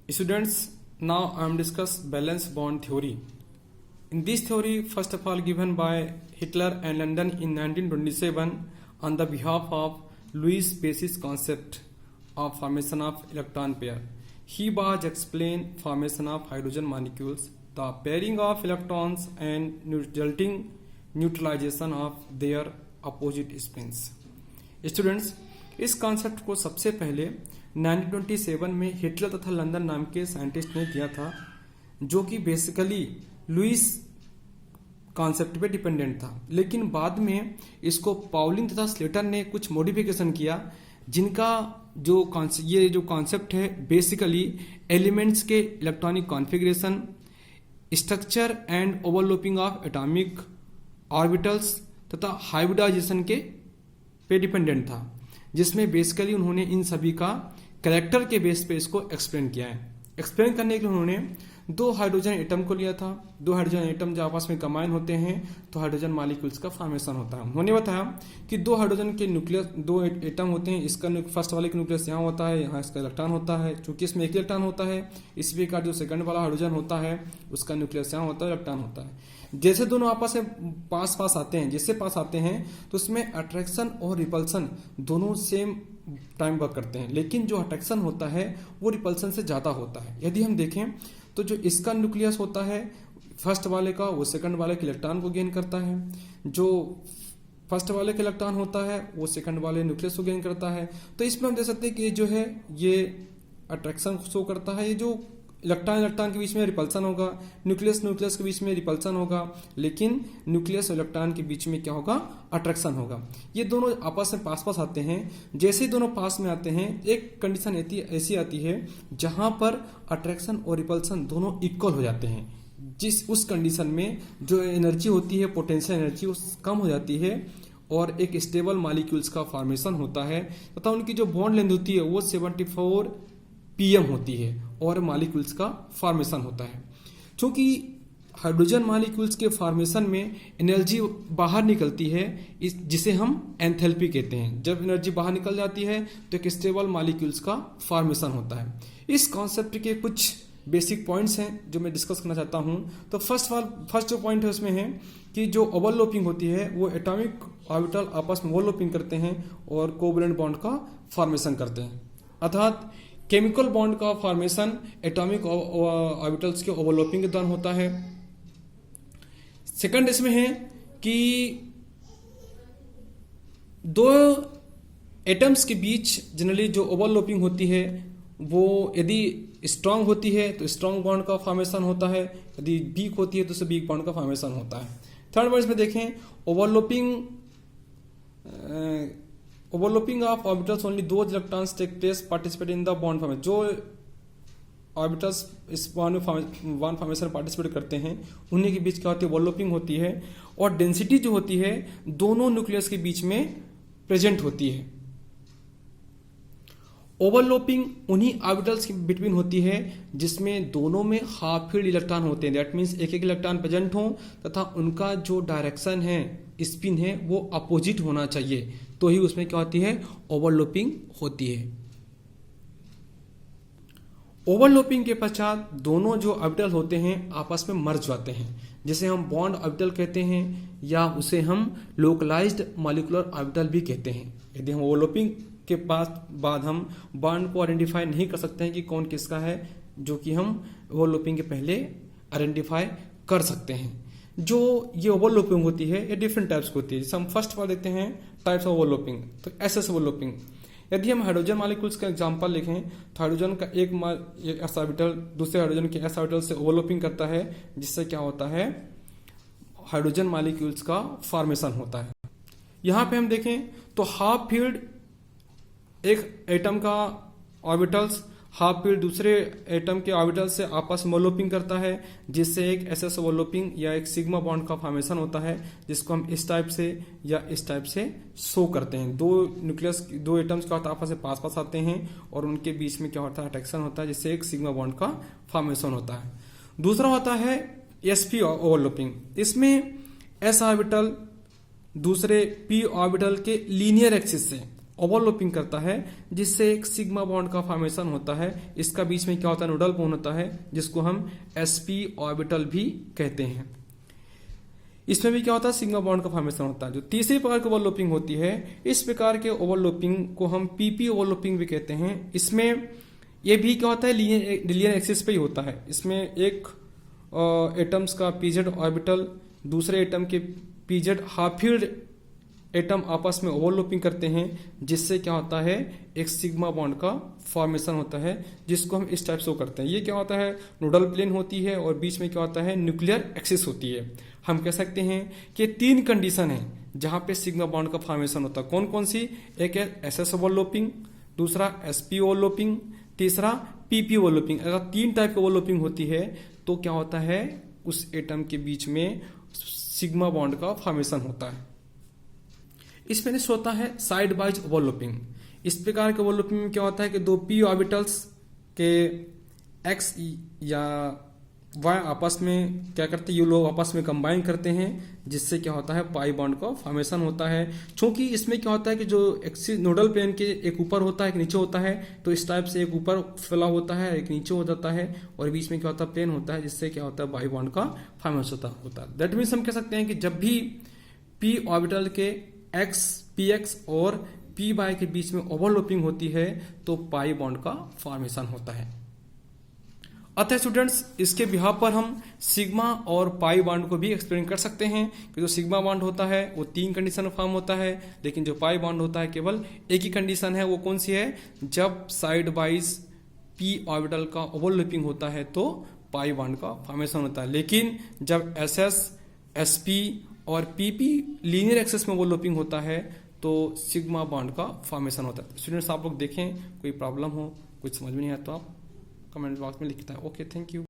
Students, now I am discuss valence bond theory. In this theory, first of all given by Hitler and London in 1927 on the behalf of Louis Basis concept of formation of electron pair. He was explained formation of hydrogen molecules, the pairing of electrons and resulting neutralization of their opposite spins. Students, इस concept को सबसे पहले 1927 में Hitler तथा London नाम के scientist ने दिया था, जो कि बेसिकली लुइस कॉन्सेप्ट पे डिपेंडेंट था। लेकिन बाद में इसको पाउलिंग तथा स्लेटर ने कुछ मॉडिफिकेशन किया, जिनका ये जो कॉन्सेप्ट है बेसिकली एलिमेंट्स के electronic configuration, structure and overlapping of atomic orbitals तथा हाइब्रिडाइजेशन के पे डिपेंडेंट था, जिसमें बेसिकली उन्होंने इन सभी का कैरेक्टर के बेस पे इसको एक्सप्लेन किया है। एक्सप्लेन करने के लिए उन्होंने दो हाइड्रोजन एटम को लिया था। दो हाइड्रोजन एटम जब आपस में कंबाइन होते हैं तो हाइड्रोजन मॉलिक्यूल्स का फॉर्मेशन होता है। उन्होंने बताया कि दो हाइड्रोजन के न्यूक्लियस, दो एटम होते हैं, इसका फर्स्ट वाले का न्यूक्लियस यहाँ होता है, यहाँ इसका इलेक्ट्रॉन होता है। चूंकि इसमें एक इलेक्ट्रॉन होता है, इसी प्रकार जो सेकंड वाला हाइड्रोजन होता है उसका न्यूक्लियस यहाँ होता है, इलेक्ट्रॉन होता है। जैसे दोनों आपस में पास आते हैं, जैसे पास आते हैं तो उसमें अट्रैक्शन और रिपल्सन दोनों सेम टाइम वर्क करते हैं, लेकिन जो अट्रैक्शन होता है वो रिपल्सन से ज्यादा होता है। यदि हम देखें तो जो इसका न्यूक्लियस होता है फर्स्ट वाले का, वो सेकंड वाले के इलेक्ट्रॉन को गेन करता है। जो फर्स्ट वाले का इलेक्ट्रॉन होता है वो सेकंड वाले न्यूक्लियस को गेन करता है। तो इसमें हम देख सकते हैं कि जो है ये अट्रैक्शन शो करता है। ये जो इलेक्ट्रॉन के बीच में रिपल्सन होगा, न्यूक्लियस के बीच में रिपल्सन होगा, लेकिन न्यूक्लियस और इलेक्ट्रॉन के बीच में क्या होगा, अट्रैक्शन होगा। ये दोनों आपस में पास आते हैं। जैसे ही दोनों पास में आते हैं, एक कंडीशन ऐसी आती है जहां पर अट्रैक्शन और रिपल्सन दोनों इक्वल हो जाते हैं। उस कंडीशन में जो एनर्जी होती है, पोटेंशियल एनर्जी, वो कम हो जाती है और एक स्टेबल मॉलिक्यूल्स का फॉर्मेशन होता है तथा उनकी जो बॉन्ड लेंथ होती है वो 74 pm होती है और मॉलिक्यूल्स का फॉर्मेशन होता है। क्योंकि हाइड्रोजन मॉलिक्यूल्स के फॉर्मेशन में एनर्जी बाहर निकलती है, जिसे हम एंथैल्पी कहते हैं। जब एनर्जी बाहर निकल जाती है तो एक स्टेबल मॉलिक्यूल्स का फॉर्मेशन होता है। इस कॉन्सेप्ट के कुछ बेसिक पॉइंट्स हैं जो मैं डिस्कस करना चाहता हूं। तो फर्स्ट जो पॉइंट है उसमें है कि जो ओवरलैपिंग होती है वो एटॉमिक ऑर्बिटल आपस में ओवरलैपिंग करते हैं और कोवैलेंट बॉन्ड का फॉर्मेशन करते हैं। अर्थात केमिकल बॉन्ड का फॉर्मेशन एटॉमिक ऑर्बिटल्स के ओवरलैपिंग के दौरान होता है। सेकंड इसमें है कि दो एटम्स के बीच जनरली जो ओवरलैपिंग होती है वो यदि स्ट्रांग होती है तो स्ट्रांग बॉन्ड का फॉर्मेशन होता है, यदि वीक होती है तो वीक बॉन्ड का फॉर्मेशन होता है। थर्ड वर्ड में देखें, overlapping of orbitals only those electrons take place participate in the bond formation. जो ऑर्बिटल्स इस बॉन्ड फॉर्मेशन पार्टिसिपेट करते हैं उन्हीं के बीच क्या होती है, ओवरलैपिंग होती है। और डेंसिटी जो होती है दोनों न्यूक्लियस के बीच में प्रेजेंट होती है। ओवरलैपिंग उन्हीं ऑर्बिटल्स के बिटवीन होती है जिसमें दोनों में हाफ फील्ड इलेक्ट्रॉन होते हैं। दैट मीन्स एक इलेक्ट्रॉन प्रेजेंट हो तथा उनका जो डायरेक्शन है, स्पिन है, वो अपोजिट होना चाहिए, तो ही उसमें क्या होती है, ओवरलैपिंग होती है। ओवरलैपिंग के पश्चात दोनों जो ऑर्बिटल होते हैं आपस में मर्ज जाते हैं, जिसे हम बॉन्ड ऑर्बिटल कहते हैं या उसे हम लोकलाइज्ड मॉलिक्यूलर ऑर्बिटल भी कहते हैं। यदि हम ओवरलैपिंग के बाद हम बॉन्ड को आइडेंटिफाई नहीं कर सकते हैं कि कौन किसका है, जो कि हम ओवरलैपिंग के पहले आइडेंटिफाई कर सकते हैं। जो ये ओवरलैपिंग होती है ये डिफरेंट टाइप्स की होती है। जैसे हम फर्स्ट बार देखते हैं टाइप्स ऑफ ओवरलैपिंग, तो एसएस ओवरलैपिंग। यदि हम हाइड्रोजन मॉलिक्यूल्स का एग्जांपल लिखें तो हाइड्रोजन का एक एस ऑर्बिटल दूसरे हाइड्रोजन के एस ऑर्बिटल से ओवरलैपिंग करता है, जिससे क्या होता है, हाइड्रोजन मॉलिक्यूल्स का फॉर्मेशन होता है। यहां पे हम देखें तो हाफ फील्ड एक एटम का ऑर्बिटल्स हाफ फील्ड दूसरे एटम के ऑर्बिटल से आपस में ओवरलैपिंग करता है, जिससे एक एसएस ओवरलैपिंग या एक सिग्मा बॉन्ड का फॉर्मेशन होता है, जिसको हम इस टाइप से या इस टाइप से शो करते हैं। दो एटम्स क्या होता है, आपस में पास आते हैं और उनके बीच में क्या होता है, अट्रैक्शन होता है, जिससे एक सिग्मा बॉन्ड का फॉर्मेशन होता है। दूसरा होता है एसपी ओवरलैपिंग। इसमें एस ऑर्बिटल दूसरे पी ऑर्बिटल के लीनियर एक्सिस से ओवरलैपिंग करता है, जिससे एक सिग्मा बॉन्ड का फॉर्मेशन होता है। इसका बीच में क्या होता है, नोडल बॉन्ड होता है, जिसको हम sp ऑर्बिटल भी कहते हैं। इसमें भी क्या होता है, सिग्मा बॉन्ड का फॉर्मेशन होता है। जो तीसरी प्रकार की ओवरलैपिंग होती है, इस प्रकार के ओवरलैपिंग को हम pp ओवरलैपिंग भी कहते हैं। इसमें ये भी क्या होता है, लीनियर एक्सिस पे ही होता है। इसमें एक एटम्स का pz ऑर्बिटल दूसरे एटम के pz हाफ फील्ड एटम आपस में ओवरलैपिंग करते हैं, जिससे क्या होता है, एक सिग्मा बॉन्ड का फॉर्मेशन होता है, जिसको हम इस टाइप से करते हैं। ये क्या होता है, नोडल प्लेन होती है और बीच में क्या होता है, न्यूक्लियर एक्सिस होती है। हम कह सकते हैं कि 3 कंडीशन है जहां पे सिग्मा बॉन्ड का फॉर्मेशन होता है। कौन कौन सी, एक है SS ओवरलैपिंग, दूसरा SP ओवरलैपिंग, तीसरा PP ओवरलैपिंग। अगर 3 टाइप की ओवरलैपिंग होती है तो क्या होता है, उस एटम के बीच में सिग्मा बॉन्ड का फॉर्मेशन होता है। इसमें नेक्स्ट होता है साइड वाइज ओवरलैपिंग। इस प्रकार के ओवरलैपिंग में क्या होता है कि 2 p ऑर्बिटल्स के x या y आपस में क्या करते हैं, ये लोग आपस में कंबाइन करते हैं, जिससे क्या होता है, पाई बॉन्ड का फॉर्मेशन होता है। क्योंकि इसमें क्या होता है कि जो एक्सिस नोडल प्लेन के एक ऊपर होता है, एक नीचे होता है, तो इस टाइप से एक ऊपर फैला होता है, एक नीचे हो जाता है, और बीच में क्या होता है, प्लेन होता है, जिससे क्या होता है, पाई बॉन्ड का फॉर्मेशन होता है। दैट मीन्स हम कह सकते हैं कि जब भी p ऑर्बिटल के px और py के बीच में ओवरलैपिंग होती है तो पाई बॉन्ड का फॉर्मेशन होता है। अतः स्टूडेंट्स, इसके बिहार पर हम सिग्मा और पाई बॉन्ड को भी एक्सप्लेन कर सकते हैं कि जो सिग्मा बॉन्ड होता है वो 3 कंडीशन में फॉर्म होता है, लेकिन जो पाई बॉन्ड होता है केवल एक ही कंडीशन है। वो कौन सी है, जब साइड वाइज p ऑर्बिटल का ओवरलैपिंग होता है तो पाई बॉन्ड का फॉर्मेशन होता है। लेकिन जब SS, SP और PP लीनियर एक्सिस में ओवरलैपिंग होता है तो सिग्मा बॉन्ड का फॉर्मेशन होता है। स्टूडेंट्स, आप लोग देखें, कोई प्रॉब्लम हो, कुछ समझ में नहीं आया तो आप कमेंट बॉक्स में लिखता है। Okay, thank you.